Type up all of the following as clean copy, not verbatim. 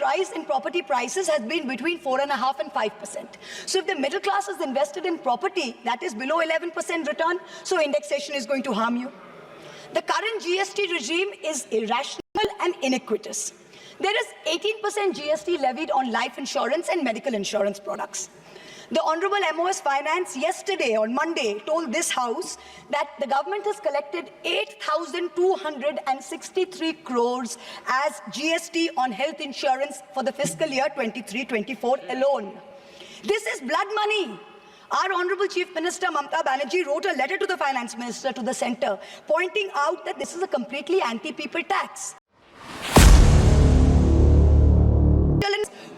rise in property prices has been between 4.5% and 5%. So if the middle class is invested in property that is below 11% return, so indexation is going to harm you. The current GST regime is irrational and iniquitous. There is 18% GST levied on life insurance and medical insurance products. The Honorable MOS Finance yesterday, on Monday, told this House that the government has collected 8,263 crores as GST on health insurance for the fiscal year 23-24 alone. This is blood money. Our Honorable Chief Minister Mamata Banerjee wrote a letter to the Finance Minister, to the Centre, pointing out that this is a completely anti-people tax.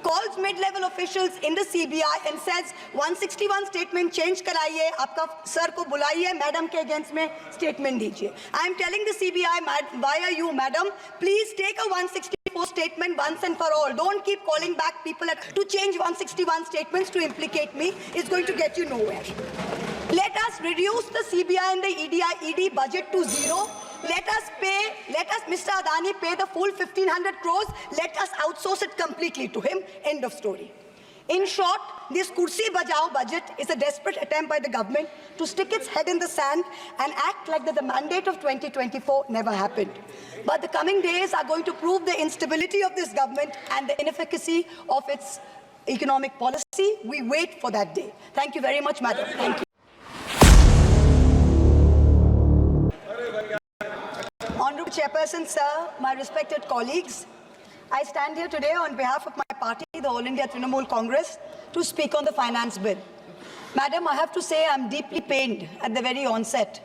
Calls mid-level officials in the CBI and says 161 statement change karaiye, aapka sir ko bulaiye, madam ke against mein statement dijiye. I am telling the CBI via you, madam, please take a 164 statement once and for all. Don't keep calling back people to change 161 statements to implicate me. It's going to get you nowhere. Let us reduce the CBI and the ED budget to zero. Let us, Mr. Adani pay the full 1,500 crores. Let us outsource it completely to him. End of story. In short, this Kursi Bajao budget is a desperate attempt by the government to stick its head in the sand and act like that the mandate of 2024 never happened. But the coming days are going to prove the instability of this government and the inefficacy of its economic policy. We wait for that day. Thank you very much, madam. Thank you. Honorable Chairperson, sir, my respected colleagues, I stand here today on behalf of my party, the All India Trinamool Congress, to speak on the finance bill. Madam, I have to say I'm deeply pained at the very onset.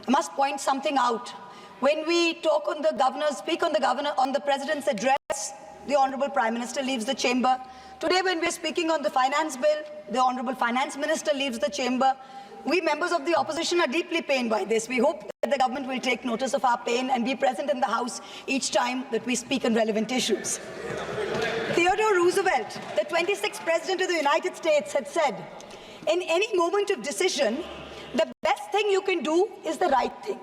I must point something out. When we talk on the speak on the President's address, the Honorable Prime Minister leaves the chamber. Today, when we're speaking on the finance bill, the Honorable Finance Minister leaves the chamber. We members of the opposition are deeply pained by this. We hope that the government will take notice of our pain and be present in the House each time that we speak on relevant issues. Theodore Roosevelt, the 26th President of the United States, had said, in any moment of decision, the best thing you can do is the right thing.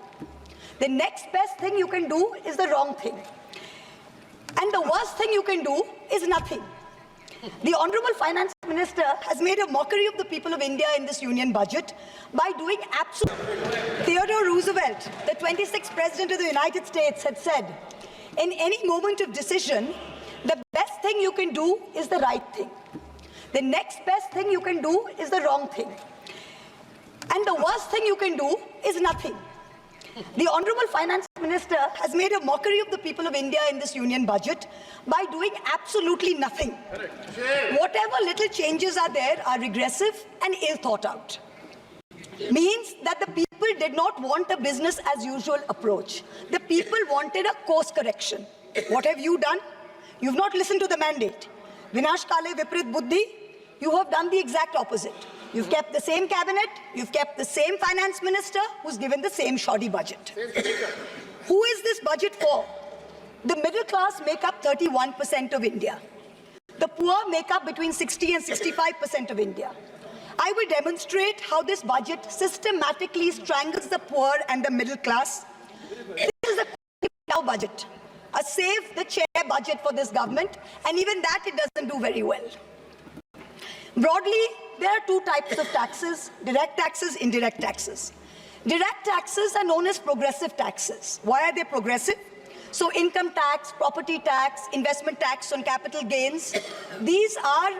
The next best thing you can do is the wrong thing. And the worst thing you can do is nothing. The Honorable Finance Minister has made a mockery of the people of India in this union budget by doing Theodore Roosevelt, the 26th President of the United States, had said, in any moment of decision, the best thing you can do is the right thing. The next best thing you can do is the wrong thing. And the worst thing you can do is nothing. The Honorable Finance Minister has made a mockery of the people of India in this union budget by doing absolutely nothing. Whatever little changes are there are regressive and ill thought out. Means that the people did not want a business as usual approach. The people wanted a course correction. What have you done? You've not listened to the mandate. Vinash Kale Viprit Buddhi, you have done the exact opposite. You've kept the same cabinet, you've kept the same finance minister who's given the same shoddy budget. Who is this budget for? The middle class make up 31% of India. The poor make up between 60 and 65% of India. I will demonstrate how this budget systematically strangles the poor and the middle class. This is a budget, a save the chair budget for this government, and even that it doesn't do very well. Broadly, there are two types of taxes: direct taxes, indirect taxes. Direct taxes are known as progressive taxes. Why are they progressive? So income tax, property tax, investment tax on capital gains, these are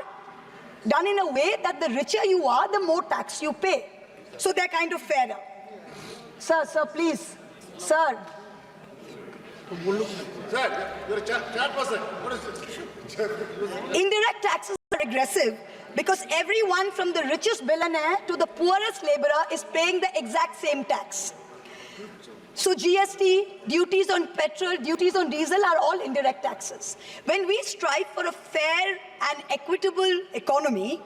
done in a way that the richer you are, the more tax you pay. So they're kind of fairer. Sir, please. Sir. Sir, you're a chat person. What is it? Indirect taxes are regressive because everyone from the richest billionaire to the poorest laborer is paying the exact same tax. So GST, duties on petrol, duties on diesel are all indirect taxes. When we strive for a fair and equitable economy,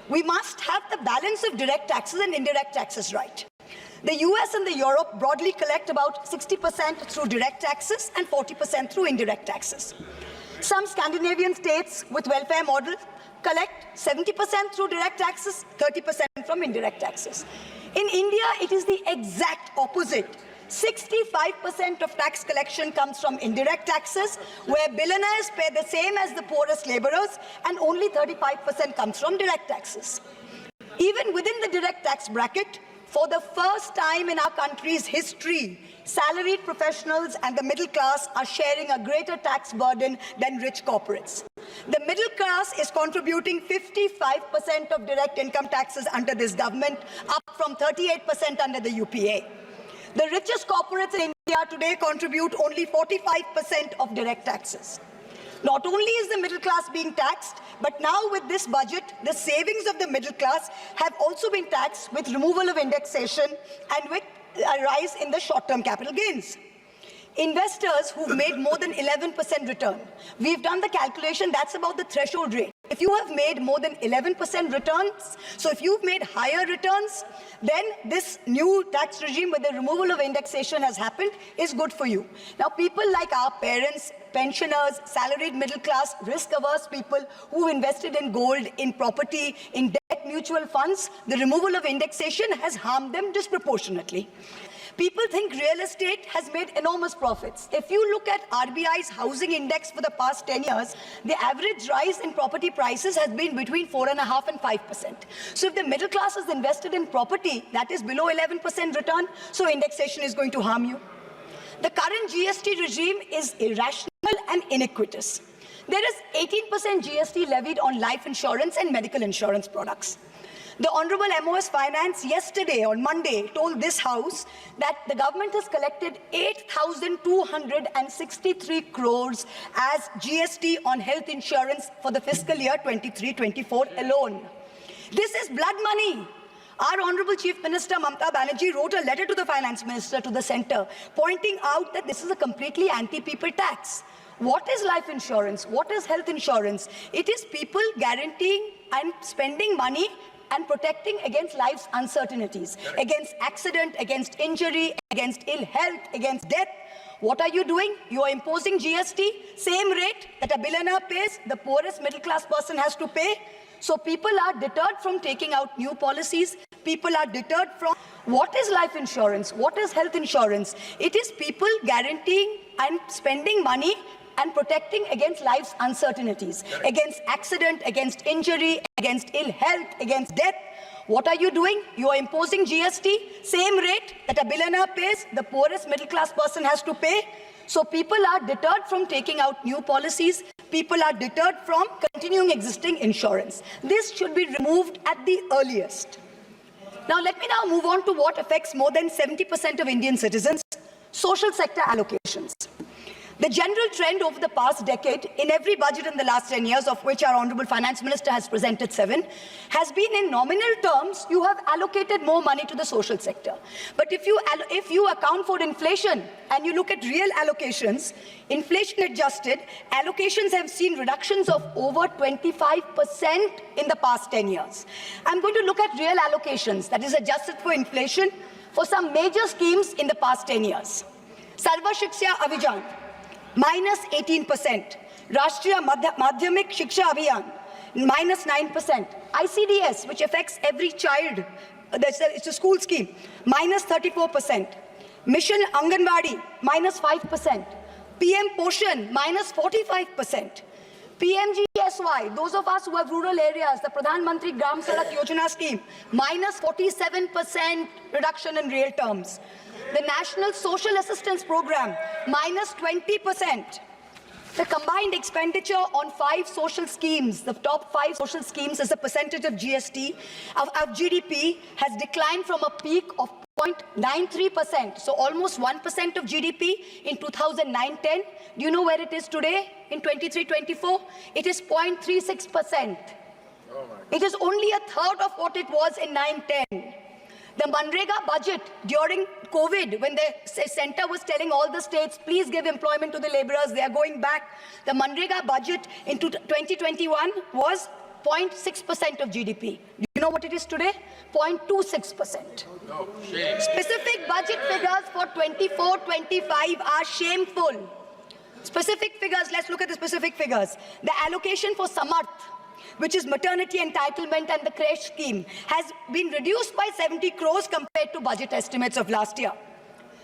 we must have the balance of direct taxes and indirect taxes right. The US and the Europe broadly collect about 60% through direct taxes and 40% through indirect taxes. Some Scandinavian states with welfare models collect 70% through direct taxes, 30% from indirect taxes. In India, it is the exact opposite. 65% of tax collection comes from indirect taxes, where billionaires pay the same as the poorest laborers, and only 35% comes from direct taxes. Even within the direct tax bracket, for the first time in our country's history, salaried professionals and the middle class are sharing a greater tax burden than rich corporates. The middle class is contributing 55% of direct income taxes under this government, up from 38% under the UPA. The richest corporates in India today contribute only 45% of direct taxes. Not only is the middle class being taxed, but now with this budget, the savings of the middle class have also been taxed with removal of indexation and with a rise in the short-term capital gains. Investors who've made more than 11% return, we've done the calculation, that's about the threshold rate. If you have made more than 11% returns, so if you've made higher returns, then this new tax regime with the removal of indexation has happened is good for you. Now, people like our parents, pensioners, salaried middle class, risk-averse people who invested in gold, in property, in debt mutual funds, the removal of indexation has harmed them disproportionately. People think real estate has made enormous profits. If you look at RBI's housing index for the past 10 years, the average rise in property prices has been between 4.5% and 5%. So if the middle class is invested in property, that is below 11% return, so indexation is going to harm you. The current GST regime is irrational and iniquitous. There is 18% GST levied on life insurance and medical insurance products. The Honorable MOS Finance yesterday, on Monday, told this House that the government has collected 8,263 crores as GST on health insurance for the fiscal year 23-24 alone. This is blood money. Our Honorable Chief Minister Mamata Banerjee wrote a letter to the Finance Minister, to the Centre, pointing out that this is a completely anti-people tax. What is life insurance? What is health insurance? It is people guaranteeing and spending money and protecting against life's uncertainties, against accident, against injury, against ill health, against death. What are you doing? You are imposing GST, same rate that a billionaire pays, the poorest middle class person has to pay. So people are deterred from taking out new policies. People are deterred from what is life insurance? What is health insurance? It is people guaranteeing and spending money and protecting against life's uncertainties, against accident, against injury, against ill health, against death. What are you doing? You are imposing GST, same rate that a billionaire pays, the poorest middle class person has to pay. So people are deterred from taking out new policies. People are deterred from continuing existing insurance. This should be removed at the earliest. Now let me now move on to what affects more than 70% of Indian citizens, social sector allocations. The general trend over the past decade, in every budget in the last 10 years, of which our Honorable Finance Minister has presented 7, has been in nominal terms, you have allocated more money to the social sector. But if you account for inflation and you look at real allocations, inflation adjusted, allocations have seen reductions of over 25% in the past 10 years. I'm going to look at real allocations, that is adjusted for inflation, for some major schemes in the past 10 years. Sarva Shiksha Abhijan, minus 18%. Rashtriya Madhyamik Shiksha Abhiyan, minus 9%. ICDS, which affects every child, it's a school scheme, minus 34%. Mission Anganwadi, minus 5%. PM Poshan, minus 45%. PMGSY, those of us who have rural areas, the Pradhan Mantri Gram Sadak Yojana scheme, minus 47% reduction in real terms. The National Social Assistance Program, minus 20%. The combined expenditure on 5 social schemes, the top 5 social schemes as a percentage of GST, of GDP, has declined from a peak of 0.93%, so almost 1% of GDP in 2009-10. Do you know where it is today in 23-24? It is 0.36%. It is only a third of what it was in 9-10. The Manrega budget during COVID, when the center was telling all the states, please give employment to the laborers, they are going back. The Manrega budget in 2021 was 0.6% of GDP. Do you know what it is today? 0.26%. No, Specific budget figures for 24-25 are shameful. Specific figures, let's look at the specific figures. The allocation for Samarth, which is maternity entitlement and the creche scheme, has been reduced by 70 crores compared to budget estimates of last year.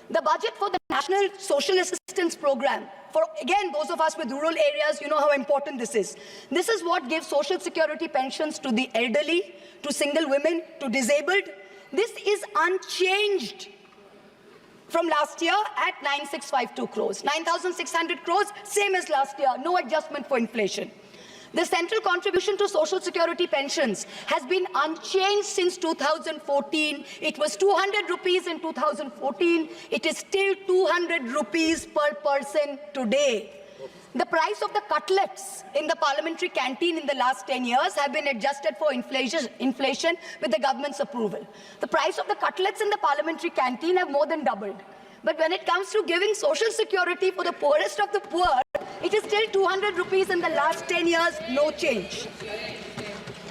The budget for the National Social Assistance Program, for again, those of us with rural areas, you know how important this is. This is what gives social security pensions to the elderly, to single women, to disabled. This is unchanged from last year at 9,652 crores. 9,600 crores, same as last year, no adjustment for inflation. The central contribution to social security pensions has been unchanged since 2014. It was 200 rupees in 2014. It is still 200 rupees per person today. The price of the cutlets in the parliamentary canteen in the last 10 years have been adjusted for inflation with the government's approval. The price of the cutlets in the parliamentary canteen have more than doubled. But when it comes to giving social security for the poorest of the poor, it is still 200 rupees in the last 10 years, no change.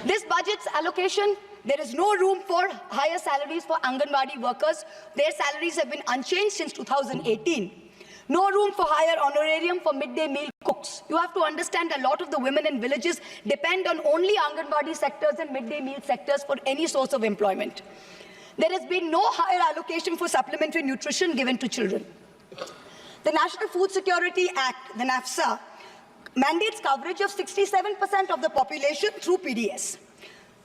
This budget's allocation, there is no room for higher salaries for Anganwadi workers. Their salaries have been unchanged since 2018. No room for higher honorarium for midday meal cooks. You have to understand a lot of the women in villages depend on only Anganwadi sectors and midday meal sectors for any source of employment. There has been no higher allocation for supplementary nutrition given to children. The National Food Security Act, the NAFSA, mandates coverage of 67% of the population through PDS.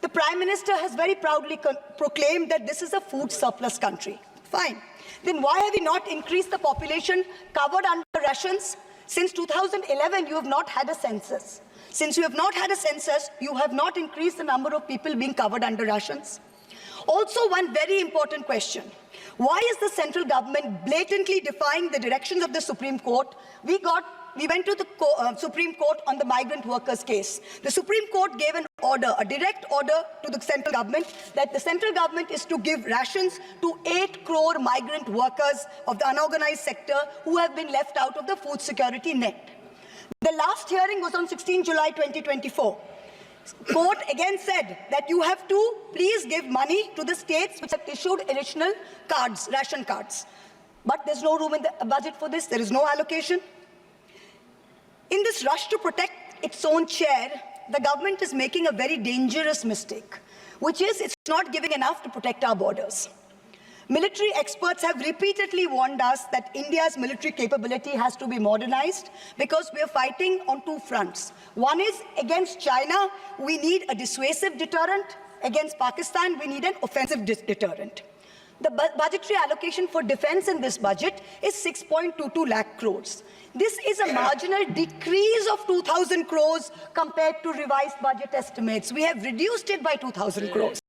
The Prime Minister has very proudly proclaimed that this is a food surplus country. Fine. Then why have we not increased the population covered under rations? Since 2011, you have not had a census. Since you have not had a census, you have not increased the number of people being covered under rations. Also, one very important question. Why is the central government blatantly defying the directions of the Supreme Court? We went to the Supreme Court on the migrant workers case. The Supreme Court gave an order, a direct order to the central government that the central government is to give rations to 8 crore migrant workers of the unorganized sector who have been left out of the food security net. The last hearing was on 16 July 2024. Court again said that you have to please give money to the states which have issued additional cards, ration cards. But there's no room in the budget for this. There is no allocation. In this rush to protect its own chair, the government is making a very dangerous mistake, which is it's not giving enough to protect our borders. Military experts have repeatedly warned us that India's military capability has to be modernized because we are fighting on two fronts. One is against China, we need a dissuasive deterrent. Against Pakistan, we need an offensive deterrent. The budgetary allocation for defense in this budget is 6.22 lakh crores. This is a marginal decrease of 2,000 crores compared to revised budget estimates. We have reduced it by 2,000 crores.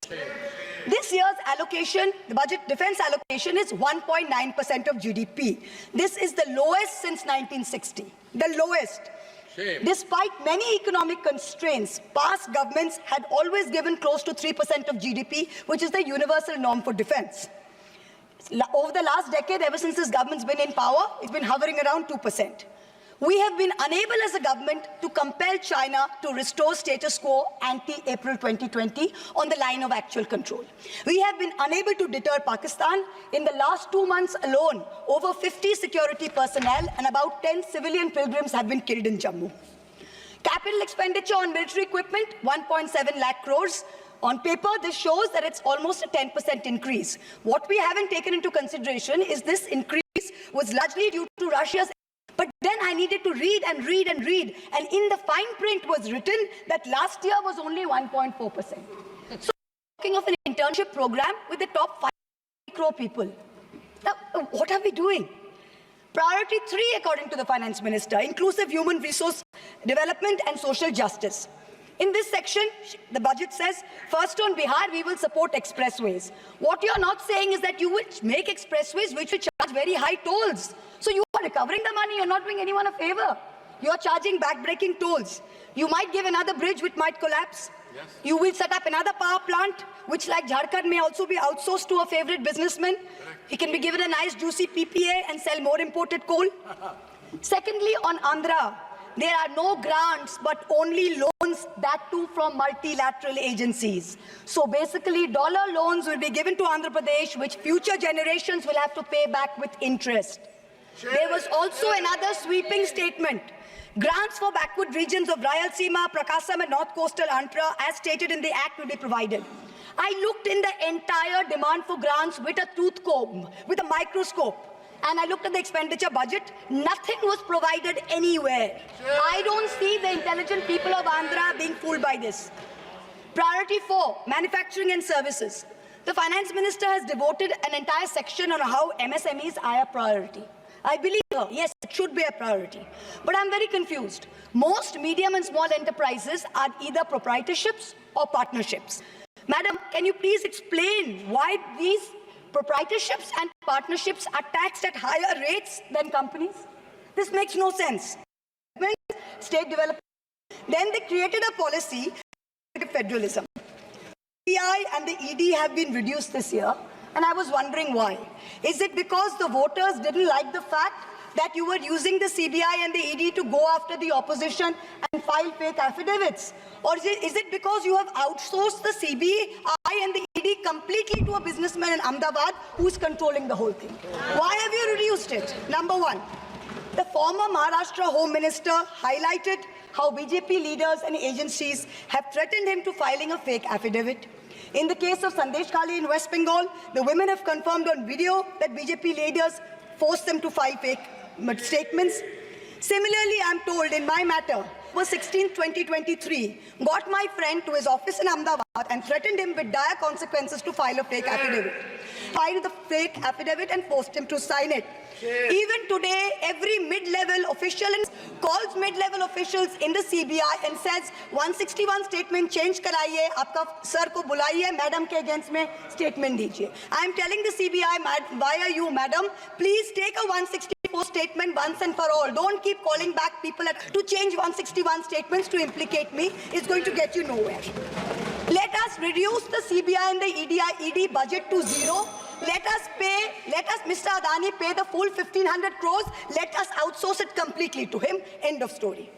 This year's allocation, the budget defense allocation, is 1.9% of GDP. This is the lowest since 1960, the lowest. Shame. Despite many economic constraints, past governments had always given close to 3% of GDP, which is the universal norm for defense. Over the last decade, ever since this government's been in power, it's been hovering around 2%. We have been unable as a government to compel China to restore status quo ante-April 2020 on the line of actual control. We have been unable to deter Pakistan. In the last 2 months alone, over 50 security personnel and about 10 civilian pilgrims have been killed in Jammu. Capital expenditure on military equipment, 1.7 lakh crores. On paper, this shows that it's almost a 10% increase. What we haven't taken into consideration is this increase was largely due to Russia's. But then I needed to read and read and read. And in the fine print was written that last year was only 1.4%. So talking of an internship program with the top 5 crore people. Now, what are we doing? Priority 3, according to the finance minister, inclusive human resource development and social justice. In this section, the budget says, first on Bihar, we will support expressways. What you're not saying is that you will make expressways which will charge very high tolls. So you are recovering the money, you're not doing anyone a favor. You're charging back-breaking tolls. You might give another bridge which might collapse. Yes. You will set up another power plant, which like Jharkhand may also be outsourced to a favorite businessman. He can be given a nice juicy PPA and sell more imported coal. Secondly, on Andhra, there are no grants, but only loans, that too from multilateral agencies. So basically, dollar loans will be given to Andhra Pradesh, which future generations will have to pay back with interest. There was also another sweeping statement. Grants for backward regions of Rayalaseema, Prakasam and North Coastal Andhra, as stated in the Act, will be provided. I looked in the entire demand for grants with a tooth comb, with a microscope. and I looked at the expenditure budget, nothing was provided anywhere. I don't see the intelligent people of Andhra being fooled by this. Priority 4, manufacturing and services. The finance minister has devoted an entire section on how MSMEs are a priority. I believe her. Yes, it should be a priority. But I'm very confused. Most medium and small enterprises are either proprietorships or partnerships. Madam, can you please explain why these proprietorships and partnerships are taxed at higher rates than companies? This makes no sense. State development. Then they created a policy of federalism. CBI and the ED have been reduced this year, and I was wondering why. Is it because the voters didn't like the fact that you were using the CBI and the ED to go after the opposition and file fake affidavits? Or is it because you have outsourced the CBI and the ED completely to a businessman in Ahmedabad who's controlling the whole thing? Why have you reduced it? Number one, the former Maharashtra Home Minister highlighted how BJP leaders and agencies have threatened him to filing a fake affidavit. In the case of Sandesh Kali in West Bengal, the women have confirmed on video that BJP leaders forced them to file fake statements. Similarly, I'm told in my matter, was 16, 2023, got my friend to his office in Ahmedabad and threatened him with dire consequences to file a fake affidavit. Filed the fake affidavit and forced him to sign it. Even today, every mid-level official calls mid-level officials in the CBI and says, 161 statement change karaiye, aapka sir ko bulaiye, madam ke against mein statement dijiye. I am telling the CBI via you, madam, please take a 164 statement once and for all. Don't keep calling back people to change 161 statements to implicate me. It's going to get you nowhere. Let us reduce the CBI and the ED budget to zero. Let us, Mr. Adani, pay the full 1,500 crores. Let us outsource it completely to him. End of story.